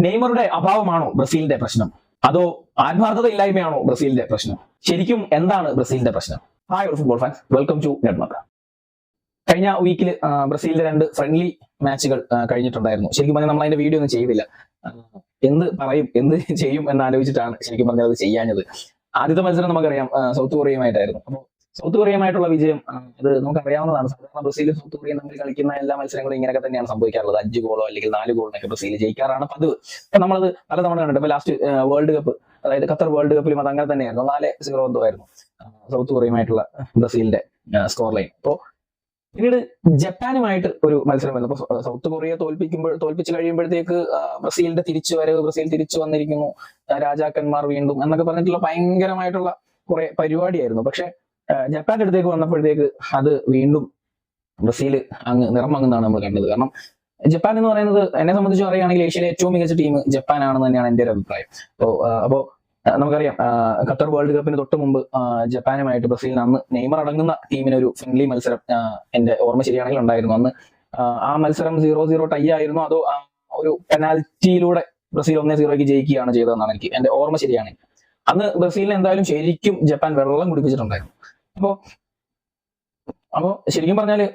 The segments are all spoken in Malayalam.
നെയ്മറുടെ അഭാവമാണോ ബ്രസീലിന്റെ പ്രശ്നം, അതോ ആത്മാർത്ഥത ഇല്ലായ്മയാണോ ബ്രസീലിന്റെ പ്രശ്നം? ശരിക്കും എന്താണ് ബ്രസീലിന്റെ പ്രശ്നം? ഹായ് ഒരു ഫുട്ബോൾ ഫാൻസ്, വെൽക്കം ടു നെറ്റ്മക്ക്. കഴിഞ്ഞ വീക്കിൽ ബ്രസീലിന്റെ 2 ഫ്രണ്ട്ലി മാച്ചുകൾ കഴിഞ്ഞിട്ടുണ്ടായിരുന്നു. ശരിക്കും പറഞ്ഞാൽ നമ്മൾ അതിന്റെ വീഡിയോ ഒന്നും ചെയ്തില്ല. എന്ത് പറയും എന്ത് ചെയ്യും എന്നാലോചിച്ചിട്ടാണ് ശരിക്കും പറഞ്ഞാൽ അത് ചെയ്യാഞ്ഞത്. ആദ്യത്തെ മത്സരം നമുക്കറിയാം സൗത്ത് കൊറിയയുമായിട്ടായിരുന്നു. അപ്പോൾ സൗത്ത് കൊറിയയുമായിട്ടുള്ള വിജയം ഇത് നമുക്കറിയാവുന്നതാണ്. സാധാരണ ബ്രസീലും സൗത്ത് കൊറിയയും തമ്മിൽ കളിക്കുന്ന എല്ലാ മത്സരങ്ങളും ഇങ്ങനെയൊക്കെ തന്നെയാണ് സംഭവിക്കാറുള്ളത്. 5 ഗോളോ അല്ലെങ്കിൽ 4 ഗോളിനൊക്കെ ബ്രസീൽ ജയിക്കാറാണ് പതിവ്. അപ്പൊ നമ്മളത് പലതവണ കണ്ടിട്ട് ഇപ്പൊ ലാസ്റ്റ് വേൾഡ് കപ്പ്, അതായത് ഖത്തർ വേൾഡ് കപ്പിലും അത് അങ്ങനെ തന്നെയായിരുന്നു. 4-0 എന്തോ ആയിരുന്നു സൗത്ത് കൊറിയയുമായിട്ടുള്ള ബ്രസീലിന്റെ സ്കോർ ലൈൻ. അപ്പോ പിന്നീട് ജപ്പാനുമായിട്ട് ഒരു മത്സരം വന്നു. അപ്പൊ സൗത്ത് കൊറിയ തോൽപ്പിച്ച് കഴിയുമ്പോഴത്തേക്ക് ബ്രസീലിന്റെ തിരിച്ചുവരവ്, ബ്രസീൽ തിരിച്ചു വന്നിരിക്കുന്നു, രാജാക്കന്മാർ വീണ്ടും എന്നൊക്കെ പറഞ്ഞിട്ടുള്ള ഭയങ്കരമായിട്ടുള്ള കുറെ പരിപാടിയായിരുന്നു. പക്ഷെ ജപ്പാന്റെ അടുത്തേക്ക് വന്നപ്പോഴത്തേക്ക് അത് വീണ്ടും ബ്രസീൽ നിറം മങ്ങുന്നതാണ് നമ്മൾ കണ്ടത്. കാരണം ജപ്പാൻ എന്ന് പറയുന്നത് എന്നെ സംബന്ധിച്ച് പറയുകയാണെങ്കിൽ ഏഷ്യയിലെ ഏറ്റവും മികച്ച ടീം ജപ്പാനാണെന്ന് തന്നെയാണ് എന്റെ ഒരു അഭിപ്രായം. അപ്പോ നമുക്കറിയാം ഖത്തർ വേൾഡ് കപ്പിന് തൊട്ട് മുമ്പ് ജപ്പാനുമായിട്ട് ബ്രസീലിന് അന്ന് നെയ്മർ അടങ്ങുന്ന ടീമിന് ഒരു ഫ്രണ്ട്ലി മത്സരം എന്റെ ഓർമ്മ ശരിയാണെങ്കിൽ ഉണ്ടായിരുന്നു. അന്ന് ആ മത്സരം 0-0 ടൈ ആയിരുന്നു. അതോ ഒരു പെനാൽറ്റിയിലൂടെ ബ്രസീൽ 1-0 ജയിക്കുകയാണ് ചെയ്തതെന്നാണ് എന്റെ ഓർമ്മ ശരിയാണെങ്കിൽ. അന്ന് ബ്രസീലിനെ എന്തായാലും ശരിക്കും ജപ്പാൻ വെള്ളം കുടിപ്പിച്ചിട്ടുണ്ടായിരുന്നു. അപ്പോ ശരിക്കും പറഞ്ഞാല്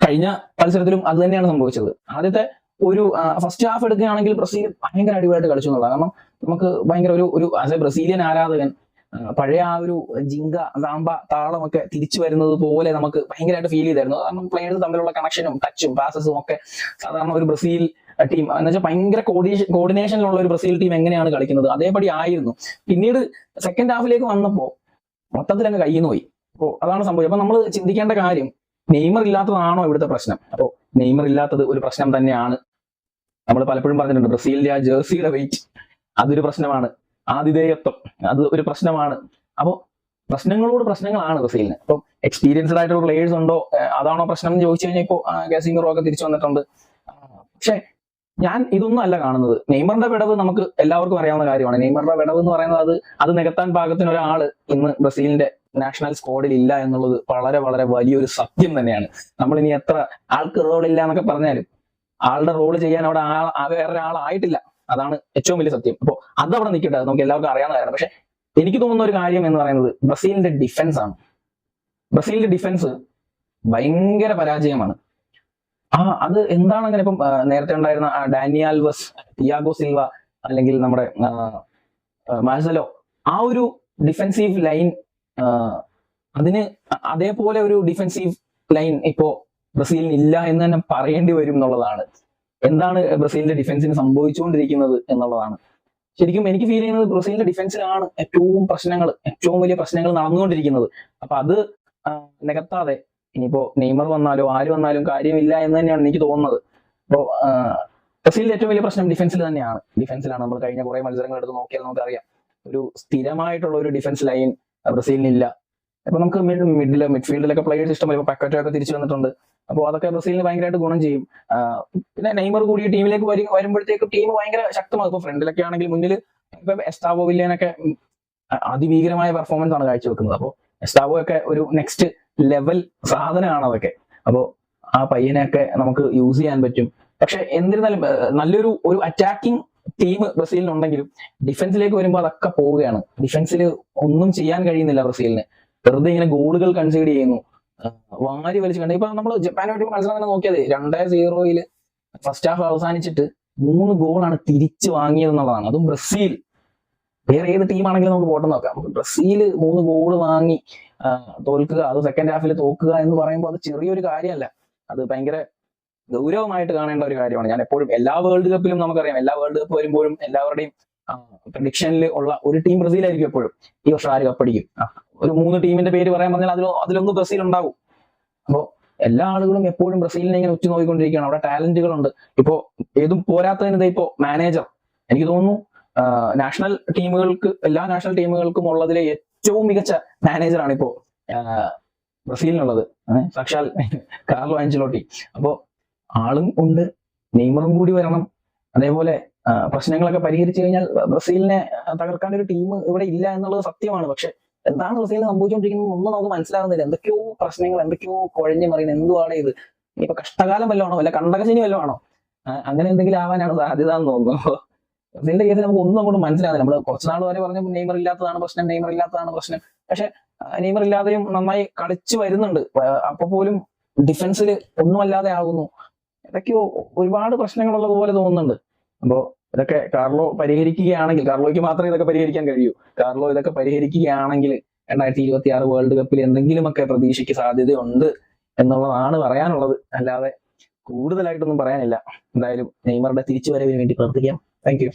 കഴിഞ്ഞ മത്സരത്തിലും അത് തന്നെയാണ് സംഭവിച്ചത്. ആദ്യത്തെ ഒരു ഫസ്റ്റ് ഹാഫ് എടുക്കുകയാണെങ്കിൽ ബ്രസീൽ ഭയങ്കര അടിപൊളിയായിട്ട് കളിച്ചു എന്നുള്ളതാണ്. കാരണം നമുക്ക് ഭയങ്കര ഒരു ആസ് എ ബ്രസീലിയൻ ആരാധകൻ പഴയ ആ ഒരു ജിങ്ക സാമ്പ താളമൊക്കെ തിരിച്ചു വരുന്നത് പോലെ നമുക്ക് ഭയങ്കരമായിട്ട് ഫീൽ ചെയ്തായിരുന്നു. കാരണം പ്ലെയേഴ്സ് തമ്മിലുള്ള കണക്ഷനും ടച്ചും പാസസും ഒക്കെ സാധാരണ ഒരു ബ്രസീൽ ടീം എന്ന് വെച്ചാൽ ഭയങ്കര കോർഡിനേഷനിലുള്ള ഒരു ബ്രസീൽ ടീം എങ്ങനെയാണ് കളിക്കുന്നത് അതേപടി ആയിരുന്നു. പിന്നീട് സെക്കൻഡ് ഹാഫിലേക്ക് വന്നപ്പോ മൊത്തത്തിൽ അങ്ങ് കയ്യിൽ നിന്ന് പോയി. അപ്പോ അതാണ് സംഭവിച്ചത്. അപ്പൊ നമ്മൾ ചിന്തിക്കേണ്ട കാര്യം, നെയ്മർ ഇല്ലാത്തതാണോ ഇവിടുത്തെ പ്രശ്നം? അപ്പോ നെയ്മർ ഇല്ലാത്തത് ഒരു പ്രശ്നം തന്നെയാണ്. നമ്മൾ പലപ്പോഴും പറഞ്ഞിട്ടുണ്ട് ബ്രസീലിന്റെ ആ ജേഴ്സിയുടെ വെയിറ്റ് അതൊരു പ്രശ്നമാണ്, ആതിഥേയത്വം അത് ഒരു പ്രശ്നമാണ്. അപ്പോ പ്രശ്നങ്ങളോട് പ്രശ്നങ്ങളാണ് ബ്രസീലിന്. അപ്പൊ എക്സ്പീരിയൻസ്ഡ് ആയിട്ടുള്ള പ്ലേയേഴ്സ് ഉണ്ടോ, അതാണോ പ്രശ്നം എന്ന് ചോദിച്ചു കഴിഞ്ഞാൽ ഇപ്പോ കാസിമിറോ ഒക്കെ തിരിച്ചു വന്നിട്ടുണ്ട്. പക്ഷെ ഞാൻ ഇതൊന്നും അല്ല കാണുന്നത്. നെയ്മറിന്റെ വിടവ് നമുക്ക് എല്ലാവർക്കും അറിയാവുന്ന കാര്യമാണ്. നെയ്മറിന്റെ വിടവ് എന്ന് പറയുന്നത് അത് നികത്താൻ പാകത്തിന് ഒരാള് ഇന്ന് ബ്രസീലിന്റെ നാഷണൽ സ്ക്വാഡിൽ ഇല്ല എന്നുള്ളത് വളരെ വളരെ വലിയൊരു സത്യം തന്നെയാണ്. നമ്മൾ ഇനി എത്ര ആൾക്ക് റോളില്ല എന്നൊക്കെ പറഞ്ഞാലും ആളുടെ റോള് ചെയ്യാൻ അവിടെ വേറൊരാളായിട്ടില്ല. അതാണ് ഏറ്റവും വലിയ സത്യം. അപ്പോ അതവിടെ നിൽക്കട്ടെ, അത് നമുക്ക് എല്ലാവർക്കും അറിയാവുന്ന കാര്യമാണ്. പക്ഷെ എനിക്ക് തോന്നുന്ന ഒരു കാര്യം എന്ന് പറയുന്നത് ബ്രസീലിന്റെ ഡിഫൻസ് ആണ്. ബ്രസീലിന്റെ ഡിഫൻസ് ഭയങ്കര പരാജയമാണ്. അത് എന്താണ് അങ്ങനെ ഇപ്പം നേരത്തെ ഉണ്ടായിരുന്ന ഡാനി ആൽവസ്, തിയാഗോ സിൽവ അല്ലെങ്കിൽ നമ്മുടെ മാർസലോ, ആ ഒരു ഡിഫൻസീവ് ലൈൻ അതിന് അതേപോലെ ഒരു ഡിഫൻസീവ് ലൈൻ ഇപ്പോ ബ്രസീലിന് ഇല്ല എന്ന് തന്നെ പറയേണ്ടി വരും എന്നുള്ളതാണ്. എന്താണ് ബ്രസീലിന്റെ ഡിഫൻസിന് സംഭവിച്ചുകൊണ്ടിരിക്കുന്നത് എന്നുള്ളതാണ്. ശരിക്കും എനിക്ക് ഫീൽ ചെയ്യുന്നത് ബ്രസീലിന്റെ ഡിഫൻസിലാണ് ഏറ്റവും വലിയ പ്രശ്നങ്ങൾ നടന്നുകൊണ്ടിരിക്കുന്നത്. അപ്പൊ അത് നികത്താതെ ഇനിയിപ്പോ നെയ്മർ വന്നാലോ ആര് വന്നാലും കാര്യമില്ല എന്ന് തന്നെയാണ് എനിക്ക് തോന്നുന്നത്. അപ്പോ ബ്രസീലിന്റെ ഏറ്റവും വലിയ പ്രശ്നം ഡിഫൻസിലാണ്. നമ്മൾ കഴിഞ്ഞ കുറെ മത്സരങ്ങൾ എടുത്ത് നോക്കിയാൽ നമുക്കറിയാം ഒരു സ്ഥിരമായിട്ടുള്ള ഒരു ഡിഫൻസ് ലൈൻ ബ്രസീലിനില്ല. അപ്പൊ നമുക്ക് മിഡ്ഫീൽഡിലൊക്കെ പ്ലേയേഴ്സ് ഇഷ്ടംപോലെ, ഇപ്പൊ പക്കറ്റോ ഒക്കെ തിരിച്ചു വന്നിട്ടുണ്ട്. അപ്പോൾ അതൊക്കെ ബ്രസീലിന് ഭയങ്കരമായിട്ട് ഗുണം ചെയ്യും. പിന്നെ നെയ്മർ കൂടി ടീമിലേക്ക് വരുമ്പോഴത്തേക്ക് ടീം ഭയങ്കര ശക്തമാകും. ഇപ്പൊ ഫ്രണ്ടിലൊക്കെ ആണെങ്കിൽ മുന്നിൽ ഇപ്പൊ എസ്താവോ വില്ലിയനൊക്കെ അതിഭീകരമായ പെർഫോമൻസ് ആണ് കാഴ്ചവെക്കുന്നത്. അപ്പോൾ എസ്താവോ ഒക്കെ ഒരു നെക്സ്റ്റ് ലെവൽ സാധനമാണ് അതൊക്കെ. അപ്പോ ആ പയ്യനെയൊക്കെ നമുക്ക് യൂസ് ചെയ്യാൻ പറ്റും. പക്ഷെ എന്നിരുന്നാലും നല്ലൊരു അറ്റാക്കിംഗ് ടീം ബ്രസീലിനുണ്ടെങ്കിലും ഡിഫൻസിലേക്ക് വരുമ്പോൾ അതൊക്കെ പോവുകയാണ്. ഡിഫൻസിൽ ഒന്നും ചെയ്യാൻ കഴിയുന്നില്ല ബ്രസീലിന്. വെറുതെ ഇങ്ങനെ ഗോളുകൾ കൺസീഡ് ചെയ്യുന്നു, വാരി വലിച്ചു കണ്ടു. ഇപ്പൊ നമ്മൾ ജപ്പാനുമായിട്ടുള്ള മത്സരം തന്നെ നോക്കിയത് 2-0 ഫസ്റ്റ് ഹാഫ് അവസാനിച്ചിട്ട് 3 ഗോളാണ് തിരിച്ചു വാങ്ങിയത് എന്നുള്ളതാണ്. അതും ബ്രസീൽ. വേറെ ഏത് ടീമാണെങ്കിലും നമുക്ക് പോട്ടെന്ന് നോക്കാം. ബ്രസീൽ 3 ഗോള് വാങ്ങി തോൽക്കുക, അത് സെക്കൻഡ് ഹാഫിൽ തോക്കുക എന്ന് പറയുമ്പോൾ അത് ചെറിയൊരു കാര്യമല്ല. അത് ഭയങ്കര ഗൗരവമായിട്ട് കാണേണ്ട ഒരു കാര്യമാണ്. ഞാൻ എപ്പോഴും എല്ലാ വേൾഡ് കപ്പിലും നമുക്കറിയാം, എല്ലാ വേൾഡ് കപ്പ് വരുമ്പോഴും എല്ലാവരുടെയും പ്രഡിക്ഷനിൽ ഉള്ള ഒരു ടീം ബ്രസീൽ ആയിരിക്കും എപ്പോഴും. ഈ വർഷം ആര് കപ്പടിക്കും, ഒരു 3 ടീമിന്റെ പേര് പറയാൻ പറഞ്ഞാൽ അതിലൊന്ന് ബ്രസീൽ ഉണ്ടാവും. അപ്പോ എല്ലാ ആളുകളും എപ്പോഴും ബ്രസീലിനെ ഇങ്ങനെ ഉറ്റുനോക്കിക്കൊണ്ടിരിക്കുകയാണ്. അവിടെ ടാലന്റുകളുണ്ട്. ഇപ്പോ ഏതും പോരാത്തതിന് ഇപ്പോ മാനേജർ, എനിക്ക് തോന്നുന്നു എല്ലാ നാഷണൽ ടീമുകൾക്കും ഉള്ളതിലെ ഏറ്റവും മികച്ച മാനേജറാണ് ഇപ്പോ ബ്രസീലിനുള്ളത്, സാക്ഷാൽ കാർലോ ആഞ്ചലോട്ടി. അപ്പോ ആളും ഉണ്ട്, നെയ്മറും കൂടി വരണം. അതേപോലെ പ്രശ്നങ്ങളൊക്കെ പരിഹരിച്ചു കഴിഞ്ഞാൽ ബ്രസീലിനെ തകർക്കാൻ ഒരു ടീം ഇവിടെ ഇല്ല എന്നുള്ളത് സത്യമാണ്. പക്ഷെ എന്താണ് ബ്രസീലിന് സംഭവിച്ചുകൊണ്ടിരിക്കുന്നത് ഒന്നും നമുക്ക് മനസ്സിലാകുന്നില്ല. എന്തൊക്കെയോ പ്രശ്നങ്ങൾ, എന്തൊക്കെയോ കുഴഞ്ഞു മറിയുന്നത്. എന്തുവാണ് ഇത്? ഇനിയിപ്പോ കഷ്ടകാലം വല്ലതാണോ, വല്ല കണ്ടകശനി വല്ലതാണോ? അങ്ങനെ എന്തെങ്കിലും ആവാനാണ് സാധ്യത എന്ന് തോന്നുന്നു. ബ്രസീലിന്റെ കേസിൽ നമുക്ക് ഒന്നും അങ്ങോട്ട് മനസ്സിലാകുന്നില്ല. നമ്മൾ കുറച്ച് നാൾ വരെ പറഞ്ഞു നെയ്മർ ഇല്ലാത്തതാണ് പ്രശ്നം, നെയ്മർ ഇല്ലാത്തതാണ് പ്രശ്നം. പക്ഷെ നെയ്മർ ഇല്ലാതെയും നന്നായി കളിച്ചു വരുന്നുണ്ട്. അപ്പൊ പോലും ഡിഫൻസിൽ ഒന്നുമല്ലാതെ ആകുന്നു. ഇതൊക്കെയോ ഒരുപാട് പ്രശ്നങ്ങളുള്ളത് പോലെ തോന്നുന്നുണ്ട്. അപ്പോ ഇതൊക്കെ കാർലോ പരിഹരിക്കുകയാണെങ്കിൽ, കാർലോയ്ക്ക് മാത്രമേ ഇതൊക്കെ പരിഹരിക്കാൻ കഴിയൂ. കാർലോ ഇതൊക്കെ പരിഹരിക്കുകയാണെങ്കിൽ 2026 വേൾഡ് കപ്പിൽ എന്തെങ്കിലുമൊക്കെ പ്രതീക്ഷയ്ക്ക് സാധ്യതയുണ്ട് എന്നുള്ളതാണ് പറയാനുള്ളത്. അല്ലാതെ കൂടുതലായിട്ടൊന്നും പറയാനില്ല. എന്തായാലും നെയ്മറുടെ തിരിച്ചുവരവിന് വേണ്ടി പ്രാർത്ഥിക്കാം. Thank you.